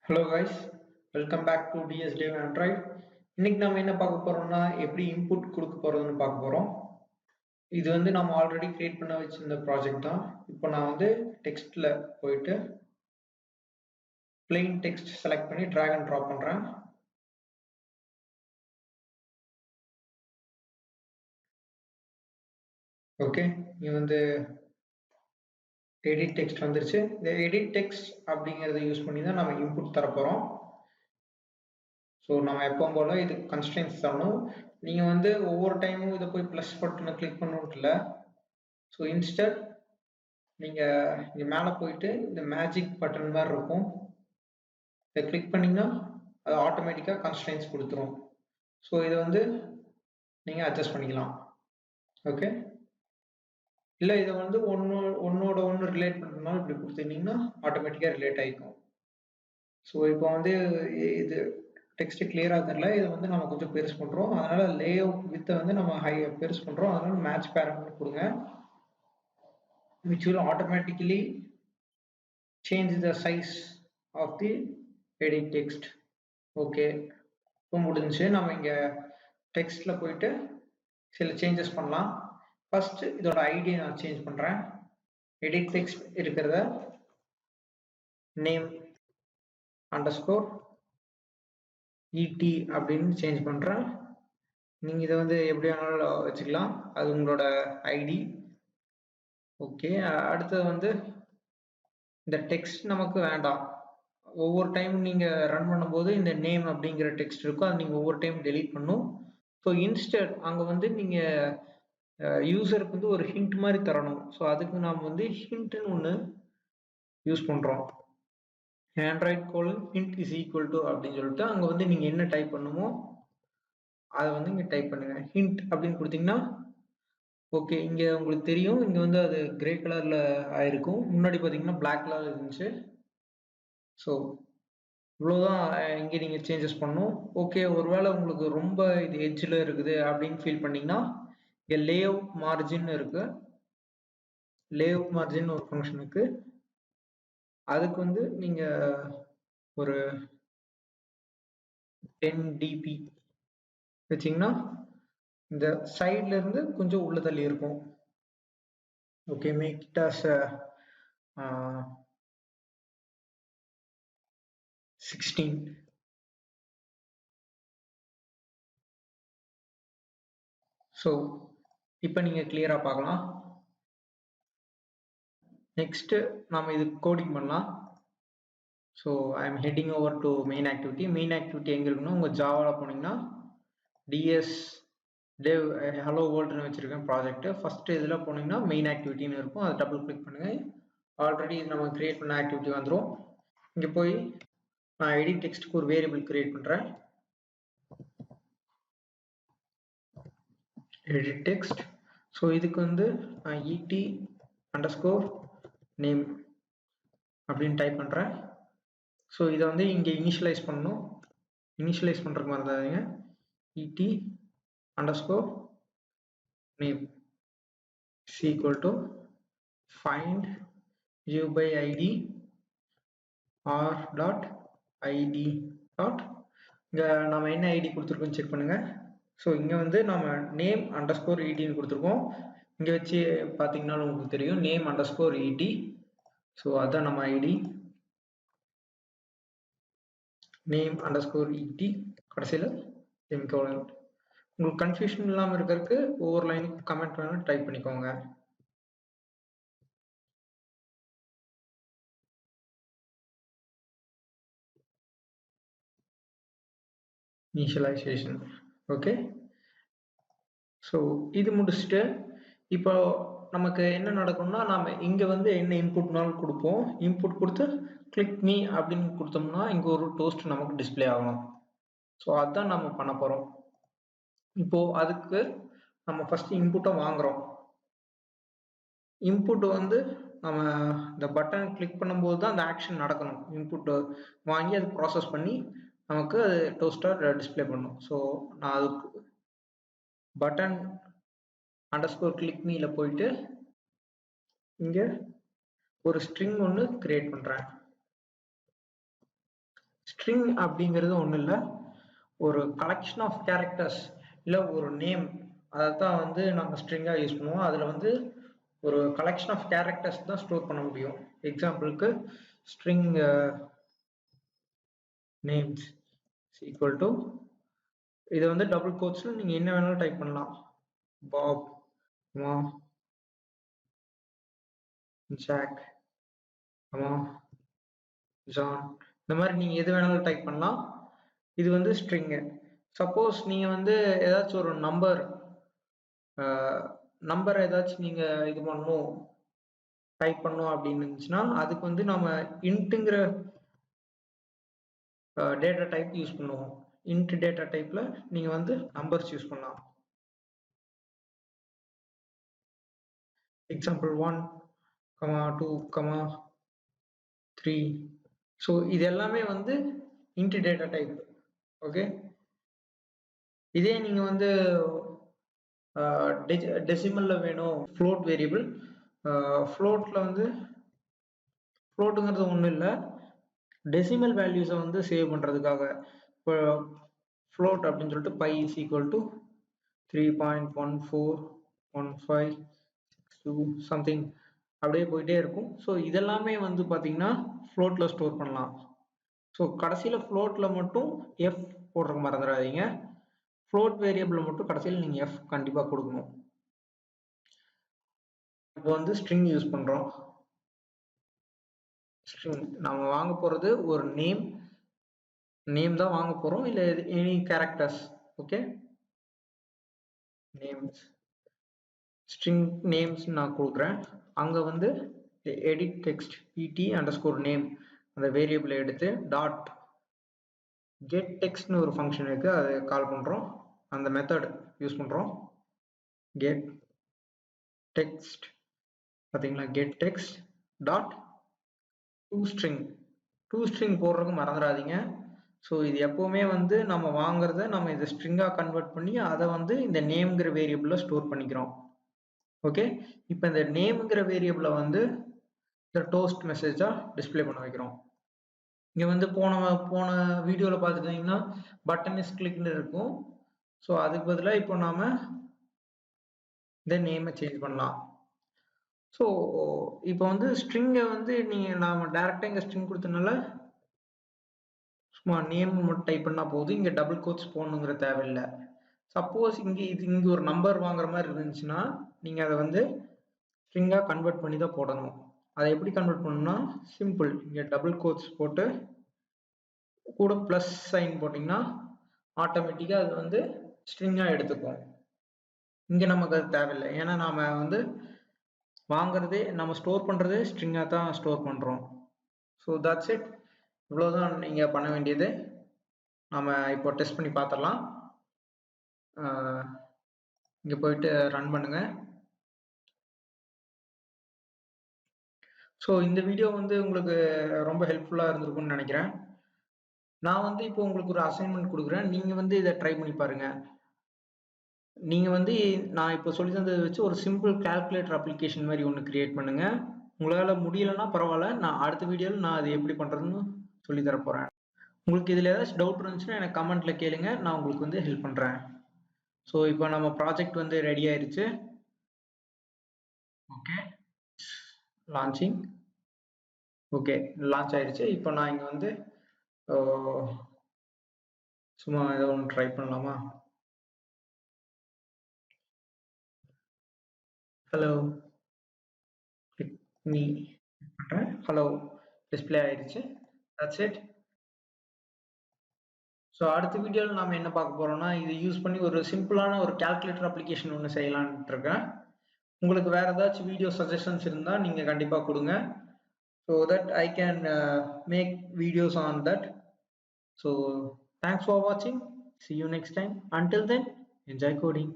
Hello guys, welcome back to DS Dev Android. இன்னைக்கு நாம என்ன பார்க்க போறோம்னா எப்படி இன்புட் கொடுக்க போறதுன்னு பார்க்க போறோம். இது வந்து நம்ம ஆல்ரெடி கிரியேட் பண்ண வச்சிருந்த ப்ராஜெக்ட் தான். இப்போ நான் வந்து டெக்ஸ்ட்ல போயிட்டு plain text செலக்ட் பண்ணி drag and drop பண்றேன். ஓகே, இங்க வந்து edit text வந்துருச்சு. இந்த edit text அப்படிங்கறத யூஸ் பண்ணி தான் நம்ம இன்புட் தர போறோம். ஸோ நம்ம எப்பவும் போல இது கன்ஸ்ட்ரெயின்ஸ் தரணும். நீங்க வந்து ஒவ்வொரு டைமும் இதை போய் ப்ளஸ் பட்டனை கிளிக் பண்ணணும் இல்லை. ஸோ இன்ஸ்டட் நீங்க இங்க மேல போயிட்டு இந்த மேஜிக் பட்டன் மாதிரி இருக்கும், இதை கிளிக் பண்ணீங்கன்னா அது ஆட்டோமேட்டிக்கா கன்ஸ்ட்ரெயின்ஸ் கொடுத்துரும். ஸோ இதை வந்து நீங்க அட்ஜஸ்ட் பண்ணிக்கலாம். ஓகே, இல்லை இதை வந்து ஒன்னோட ஒன்று ரிலேட் பண்ணுறதுனால இப்படி கொடுத்துருந்தீங்கன்னா ஆட்டோமேட்டிக்கா ரிலேட் ஆகிக்கும். ஸோ இப்போ வந்து இது டெக்ஸ்ட் கிளியரா தெரியல, இதை வந்து நம்ம கொஞ்சம் பெருசு பண்றோம். அதனால லே அவுட் வித்தை வந்து நம்ம பெருசு பண்றோம். அதனால மேட்ச் பேரண்ட் கொடுங்க, which will automatically change the size of the edit text. Okay, இப்போ முடிஞ்சு நம்ம இங்க டெக்ஸ்ட்ல போயிட்டு சில சேஞ்சஸ் பண்ணலாம். ஃபர்ஸ்ட் இதோட ஐடியை நான் சேஞ்ச் பண்றேன். எடிட் டெக்ஸ்ட் இருக்கிறத நேம் அண்டர்ஸ்கோர் ET அப்படின்னு சேஞ்ச் பண்றேன். நீங்க இதை வந்து எப்படி வேணாலும் வச்சுக்கலாம், அது உங்களோட ஐடி. ஓகே, அடுத்தது வந்து இந்த டெக்ஸ்ட் நமக்கு வேண்டாம். ஒவ்வொரு டைம் நீங்க ரன் பண்ணும்போது இந்த நேம் அப்படிங்கிற டெக்ஸ்ட் இருக்கும், அது நீங்க ஒவ்வொரு டைம் டெலீட் பண்ணும். ஸோ இன்ஸ்டட் அங்க வந்து நீங்க யூசருக்கு வந்து ஒரு ஹிண்ட் மாதிரி தரணும். ஸோ அதுக்கு நாம் வந்து ஹிண்ட்னு ஒன்று யூஸ் பண்றோம். Android colon hint is equal to அப்படின்னு சொல்லிட்டு அங்க வந்து நீங்க என்ன டைப் பண்ணுமோ அதை வந்து இங்க டைப் பண்ணுங்க. ஹிண்ட் அப்படின்னு கொடுத்தீங்கன்னா ஓகே, இங்க உங்களுக்கு தெரியும், இங்க வந்து அது கிரே கலர்ல ஆயிருக்கும், முன்னாடி பாத்தீங்கன்னா பிளாக் கலர்ல இருந்துச்சு. ஸோ இவ்வளவுதான் இங்க நீங்க சேஞ்சஸ் பண்ணும். ஓகே, ஒருவேளை உங்களுக்கு ரொம்ப இது எட்ஜ்ல இருக்குது அப்படின்னு ஃபீல் பண்ணீங்கன்னா இங்க லே அவுட் மார்ஜின் இருக்கு. லே அவுட் மார்ஜின் ஒரு ஃபங்க்ஷன் இருக்கு, அதுக்கு வந்து நீங்க ஒரு 10 dp வச்சீங்கன்னா இந்த சைட்ல இருந்து கொஞ்சம் உள்ள தள்ளி இருக்கும். Okay, make it as 16. So இப்போ நீங்க கிளியரா பார்க்கலாம். நெக்ஸ்ட் நாம இது கோடிங் பண்ணலாம். So I am heading over to main activity. Main activity எங்க இருக்குன்னா உங்க ஜாவால போனீங்கன்னா டிஎஸ் டெவ் ஹலோ வேர்ல்டுன்னு வச்சிருக்கேன் ப்ராஜெக்ட். ஃபர்ஸ்ட் இதுல போனீங்கன்னா மெயின் ஆக்டிவிட்டின்னு இருக்கும், அதை டபுள் கிளிக் பண்ணுங்க. ஆல்ரெடி நம்ம கிரியேட் பண்ண ஆக்டிவிட்டி வந்துடும். இங்க போய் நான் எடிட் டெக்ஸ்ட்க்கு ஒரு வேரியபிள் கிரியேட் பண்றேன், எடிட் டெக்ஸ்ட். ஸோ இதுக்கு வந்து நான் ET அண்டர்ஸ்கோர் நேம் அப்படின்னு டைப் பண்றேன். ஸோ இதை வந்து இங்க இனிஷியலைஸ் பண்ணணும். இனிஷியலைஸ் பண்றதுக்கு மறந்துடாதீங்க. ET underscore name is equal to find view by id r dot id dot இங்க நாம என்ன ஐடி கொடுத்துருக்கோம் செக் பண்ணுங்க. ஸோ இங்க வந்து நம்ம நேம் அண்டர்ஸ்கோர் ETன்னு கொடுத்துருக்கோம். இங்க வச்சு பாத்தீங்கன்னா உங்களுக்கு தெரியும் நேம் அண்டர்ஸ்கோர் ET. ஸோ அதான் நம்ம ஐடி, நேம் அண்டர்ஸ்கோர் ET கடைசியில் செமிகோலன். உங்களுக்கு கன்ஃபியூஷன் இல்லாமல் இருக்கிறதுக்கு ஒவ்வொரு லைனுக்கு கமெண்ட் வேணும் டைப் பண்ணிக்கோங்க. இனிஷியலைசேஷன். ஓகே, ஸோ இது முடிச்சுட்டு இப்போ நமக்கு என்ன நடக்கும்னா நாம இங்க வந்து என்ன இன்புட்னாலும் கொடுப்போம். இன்புட் கொடுத்து கிளிக் மீ அப்படின்னு கொடுத்தோம்னா இங்க ஒரு டோஸ்ட் நமக்கு டிஸ்பிளே ஆகணும். ஸோ அதுதான் நம்ம பண்ண போறோம். இப்போ அதுக்கு நம்ம ஃபர்ஸ்ட் இன்புட்டை வாங்குறோம். இன்புட் வந்து நம்ம இந்த பட்டன் கிளிக் பண்ணும்போது தான் அந்த ஆக்ஷன் நடக்கணும். இன்புட் வாங்கி அது ப்ராசஸ் பண்ணி நமக்கு அது டோஸ்டர் டிஸ்பிளே பண்ணும். ஸோ நான் அதுக்கு பட்டன் அண்டர்ஸ்கோர் கிளிக் மீல போயிட்டு இங்க ஒரு ஸ்ட்ரிங் ஒன்று கிரியேட் பண்றேன். ஸ்ட்ரிங் அப்படிங்கிறது ஒன்றும் இல்லை, ஒரு கலெக்ஷன் ஆஃப் கேரக்டர்ஸ் இல்லை ஒரு நேம், அதை தான் வந்து நம்ம ஸ்ட்ரிங்காக யூஸ் பண்ணுவோம். அதில் வந்து ஒரு கலெக்ஷன் ஆஃப் கேரக்டர்ஸ் தான் ஸ்டோர் பண்ண முடியும். எக்ஸாம்பிளுக்கு ஸ்ட்ரிங் நேம்ஸ் ஈக்குவல் டு, இதை வந்து டபுள் கோட்ஸில் நீங்கள் என்ன வேணாலும் டைப் பண்ணலாம். பாப், ஜாக், ஜான், இந்த மாதிரி நீங்கள் எது வேணாலும் டைப் பண்ணலாம். இது வந்து ஸ்ட்ரிங்கு. சப்போஸ் நீங்கள் வந்து ஏதாச்சும் ஒரு நம்பர் ஏதாச்சும் நீங்கள் இது பண்ணணும், டைப் பண்ணணும் அப்படின்னு இருந்துச்சுன்னா அதுக்கு வந்து நம்ம இன்ட்டுங்கிற டேட்டா டைப் யூஸ் பண்ணுவோம். இன்ட் டேட்டா டைப்பில் நீங்கள் வந்து நம்பர்ஸ் யூஸ் பண்ணலாம். எக்ஸாம்பிள் 1, 2, 3. ஸோ இது எல்லாமே வந்து இன்ட் டேட்டா டைப். ஓகே, இதே நீங்கள் வந்து டெசிமல்ல வேணும், ஃப்ளோட் வேரியபிள். ஃப்ளோட்டில் வந்து ஃப்ளோட்டுங்கிறது ஒன்றும் இல்லை, டெசிமல் வேல்யூஸை வந்து சேவ் பண்ணுறதுக்காக. இப்போ ஃப்ளோட் அப்படின்னு சொல்லிட்டு pi is equal to 3.141562 something அப்படியே போயிட்டே இருக்கும். ஸோ இதெல்லாமே வந்து பார்த்தீங்கன்னா ஃப்ளோட்டில் ஸ்டோர் பண்ணலாம். ஸோ கடைசியில் ஃப்ளோட்டில் மட்டும் எஃப் போடுறதுக்கு மறந்துடாதீங்க. ஃப்ளோட் வேரியபிள் மட்டும் கடைசியில் நீங்கள் எஃப் கண்டிப்பாக கொடுக்கணும். இப்போ வந்து ஸ்ட்ரிங் யூஸ் பண்ணுறோம். ஸ்ட்ரிங் நம்ம வாங்க போகிறது ஒரு நேம் தான் வாங்க போகிறோம், இல்லை any characters. Okay, names, string names நான் கொடுக்குறேன். அங்கே வந்து எடிட் டெக்ஸ்ட் et_name அந்த வேரியபிளை எடுத்து டாட் கெட் டெக்ஸ்ட்னு ஒரு ஃபங்க்ஷன் இருக்குது, அதை கால் பண்ணுறோம். அந்த மெத்தட் யூஸ் பண்ணுறோம். கெட் டெக்ஸ்ட், பார்த்தீங்களா, get text dot to string போடுறதுக்கு மறந்துடாதீங்க. ஸோ இது எப்போவுமே வந்து நம்ம வாங்குறத நம்ம இதை ஸ்ட்ரிங்காக கன்வெர்ட் பண்ணி அதை வந்து இந்த நேம்ங்கிற வேரியபிளில் ஸ்டோர் பண்ணிக்கிறோம். ஓகே, இப்போ இந்த நேம்ங்கிற வேரியபிளை வந்து இந்த டோஸ்ட் மெசேஜாக டிஸ்பிளே பண்ண வைக்கிறோம். இங்கே வந்து போன வீடியோவில் பார்த்துட்டிங்கன்னா பட்டன் இஸ் கிளிக்னு இருக்கும். ஸோ அதுக்கு பதிலாக இப்போ நாம் இந்த நேமை சேஞ்ச் பண்ணலாம். ஸோ இப்போ வந்து ஸ்ட்ரிங்கை வந்து நாம் டேரெக்டாக இங்கே ஸ்ட்ரிங் கொடுத்தனால சும்மா நேம் மட்டும் டைப் பண்ணால் போதும், இங்கே டபுள் கோட்ஸ் போடணுங்கிற தேவையில்லை. சப்போஸ் இங்கே ஒரு நம்பர் வாங்குற மாதிரி இருந்துச்சுன்னா நீங்கள் அதை வந்து ஸ்ட்ரிங்காக கன்வெர்ட் பண்ணி தான் போடணும். அதை எப்படி கன்வெர்ட் பண்ணணும்னா சிம்பிள், இங்கே டபுள் கோட்ஸ் போட்டு கூட ப்ளஸ் சைன் போட்டிங்கன்னா ஆட்டோமேட்டிக்காக அது வந்து ஸ்ட்ரிங்காக எடுத்துக்கும். இங்கே நமக்கு அது தேவையில்லை, ஏன்னா நாம் வந்து வாங்குறதே நம்ம ஸ்டோர் பண்ணுறதே ஸ்ட்ரிங்காக தான் ஸ்டோர் பண்ணுறோம். ஸோ தட்ஸ் இட், இவ்வளோதான் நீங்கள் பண்ண வேண்டியது. நம்ம இப்போ டெஸ்ட் பண்ணி பார்த்துடலாம். இங்கே போயிட்டு ரன் பண்ணுங்கள். ஸோ இந்த வீடியோ வந்து உங்களுக்கு ரொம்ப ஹெல்ப்ஃபுல்லாக இருந்திருக்கும்னு நினைக்கிறேன். நான் வந்து இப்போ உங்களுக்கு ஒரு அசைன்மெண்ட் கொடுக்குறேன், நீங்கள் வந்து இதை ட்ரை பண்ணி பாருங்கள். நீங்கள் வந்து நான் இப்போ சொல்லி தந்ததை வச்சு ஒரு சிம்பிள் கால்குலேட்டர் அப்ளிகேஷன் மாதிரி ஒன்று கிரியேட் பண்ணுங்கள். உங்களால் முடியலைன்னா பரவாயில்ல, நான் அடுத்த வீடியோவில் நான் அது எப்படி பண்ணுறதுன்னு சொல்லி தர போகிறேன். உங்களுக்கு இதில் ஏதாச்சும் டவுட் இருந்துச்சுன்னா எனக்கு கமெண்ட்டில் கேளுங்க, நான் உங்களுக்கு வந்து ஹெல்ப் பண்ணுறேன். ஸோ இப்போ நம்ம ப்ராஜெக்ட் வந்து ரெடி ஆயிடுச்சு. Okay, launching. ஓகே, லான்ச் ஆயிடுச்சு. இப்போ நான் இங்கே வந்து சும்மா ஏதோ ஒன்று ட்ரை பண்ணலாமா? ஹலோ கிளிக் மீ பண்ணுறேன். ஹலோ டிஸ்பிளே ஆயிடுச்சு. That's it. ஸோ அடுத்த வீடியோவில் நாம் என்ன பார்க்க போகிறோம்னா, இது யூஸ் பண்ணி ஒரு சிம்பிளான ஒரு கால்குலேட்டர் அப்ளிகேஷன் ஒன்று செய்யலான்ட்டு இருக்கேன். உங்களுக்கு வேறு ஏதாச்சும் வீடியோ சஜஷன்ஸ் இருந்தால் நீங்கள் கண்டிப்பாக கொடுங்க, so that I can make videos on that. So thanks for வாட்சிங். See you next time. Until then, enjoy coding.